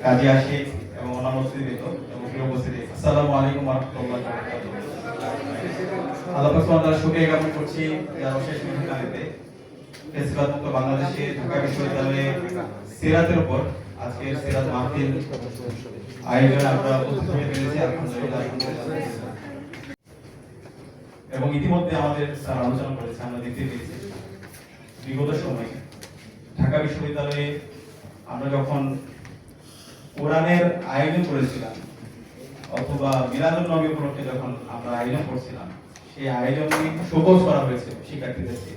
কাজী আশিক এবং অনামস্তিত এবং প্রিয় উপস্থিতি, আসসালামু আলাইকুম ওয়া রাহমাতুল্লাহি ওয়া বারাকাতুহু। আল্লাহ পাক সুবহানাহু ওয়া তাআলা শুকরিয়া জ্ঞাপন করছি যার অশেষ মেহেরবানিতে ফেসিবাদ মুক্ত বাংলাদেশে ঢাকা বিশ্ববিদ্যালয়ে সিরাতের উপর আজকে সিরাত মাহফিল আয়োজনে আমরা উপস্থিত হতে পেরেছি, আলহামদুলিল্লাহ। এবং ইতিমধ্যে আমাদের স্যার আলোচনা করেছে, আমরা দেখতে পেয়েছি বিগত সময়ে ঢাকা বিশ্ববিদ্যালয়ে আমরা যখন কোরআনের আয়োজন করেছিলাম অথবা মিলাদুন নবী উপলক্ষে যখন আমরা আয়োজন করছিলাম, সেই আয়োজনে শোকজ করা হয়েছে শিক্ষার্থীদেরকে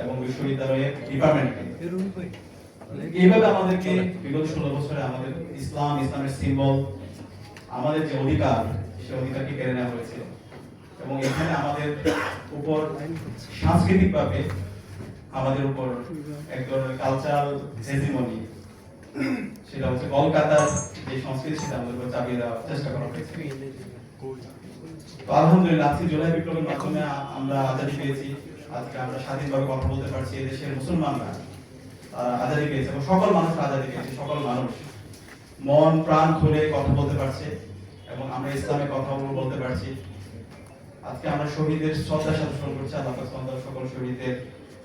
এবং বিশ্ববিদ্যালয়ের ডিপার্টমেন্টকে। এইভাবে আমাদেরকে বিগত 16 বছরে আমাদের ইসলামের সিম্বল, আমাদের যে অধিকার, সেই অধিকারকে কেড়ে নেওয়া হয়েছিল এবং এখানে আমাদের উপর সাংস্কৃতিকভাবে আমাদের উপর এক ধরনের কালচারাল হেজিমনি, সেটা হচ্ছে কলকাতার যে সংস্কৃতি, সেটা আমাদের উপর চাপিয়ে দেওয়ার চেষ্টা করা হয়েছে। তো আলহামদুলিল্লাহ আজকে জুলাই বিপ্লবের মাধ্যমে আমরা আজাদী পেয়েছি। আজকে আমরা স্বাধীনভাবে কথা বলতে পারছি, এদেশের মুসলমানরা আজাদী পেয়েছে এবং সকল মানুষ আজাদী পেয়েছে। সকল মানুষ মন প্রাণ খুলে কথা বলতে পারছে এবং আমরা ইসলামের কথা বলতে পারছি। আজকে আমরা শহীদের শ্রদ্ধার সাথে স্মরণ করছি। আল্লাহ পাক সকল শহীদের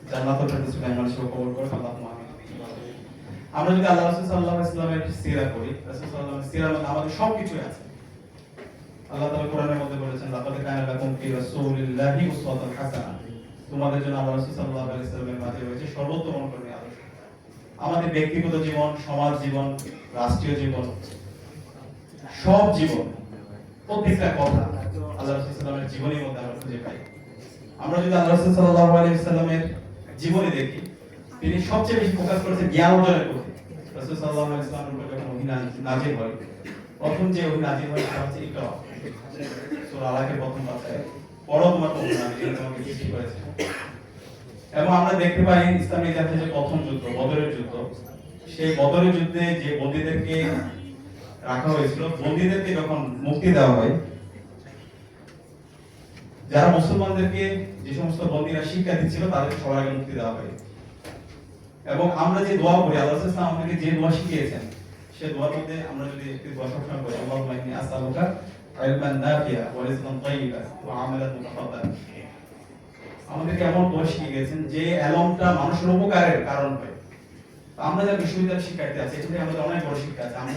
জান্নাতুল ফেরদৌস মেহমানসহ কবুল করুন, আল্লাহুম্মা আমিন। আমরা যদি আল্লাহ রাসূল সাল্লাল্লাহু আলাইহি ওয়াসাল্লামের সিরাত পড়ি, রাসূল সাল্লাল্লাহু আলাইহি ওয়াসাল্লামের সিরাত আমাদের সবকিছুই আছে। আল্লাহ তাআলা কোরআনের মধ্যে বলেছেন, লাকাদ কানা লাকুম ফি রাসূলিল্লাহি উসওয়াতুন হাসানাহ, তোমাদের জন্য আল্লাহ রাসূল সাল্লাল্লাহু আলাইহি ওয়াসাল্লামের মাঝে রয়েছে সর্বোত্তম অনুকরণীয় আদর্শ। আমাদের ব্যক্তিগত জীবন, সমাজ জীবন, রাষ্ট্রীয় জীবন, সব জীবন, প্রত্যেকটা কথা আল্লাহ রাসূল সাল্লাল্লাহু আলাইহি ওয়াসাল্লামের জীবনের মধ্যে আমরা খুঁজে পাই। আমরা যদি আল্লাহ রাসূল সাল্লাল্লাহু আলাইহি ওয়াসাল্লামের জীবনে দেখি, তিনি সবচেয়ে বেশি ফোকাস করেছেন জ্ঞান অর্জনের প্রতি। রাসূল সাল্লাল্লাহু আলাইহি ওয়াসাল্লামের উপর যখন ওহী নাযিল হয়, প্রথম যে ওহী নাযিল হয় সেটা হচ্ছে ইকরা, সূরা আলাকের প্রথম পাতায়, পড়ো তোমার প্রভু তোমাকে সৃষ্টি করেছে। এবং আমরা দেখতে পাই ইসলামের ইতিহাসে যে প্রথম যুদ্ধ, বদরের যুদ্ধ, সেই বদরের যুদ্ধে যে বন্দীদেরকে রাখা হয়েছিল, বন্দীদেরকে যখন মুক্তি দেওয়া হয়, যারা মুসলমানদেরকে, যে সমস্ত বন্দীরা শিক্ষা দিচ্ছিল, তাদেরকে সবাইকে মুক্তি দেওয়া হয়। এবং আমরা যে দোয়া করি, আল্লাহ রাসূল আমাদেরকে যে দোয়া শিখিয়েছেন, সেই দোয়ার মধ্যে আমরা যদি একটি দোয়া সবসময় করি, আল্লাহুম্মা ইন্নী আসআলুকা ইলমান নাফিআ ওয়া রিজকান তাইয়্যিবান ওয়া আমালান মুতাকাব্বালান। আমাদেরকে এমন দোয়া শিখিয়ে গেছেন যে এলমটা মানুষের উপকারের কারণ হয়। আমরা যারা বিশ্ববিদ্যালয়ের শিক্ষার্থী আছি, এখানে আমাদের অনেক বড় শিক্ষা আছে। আমরা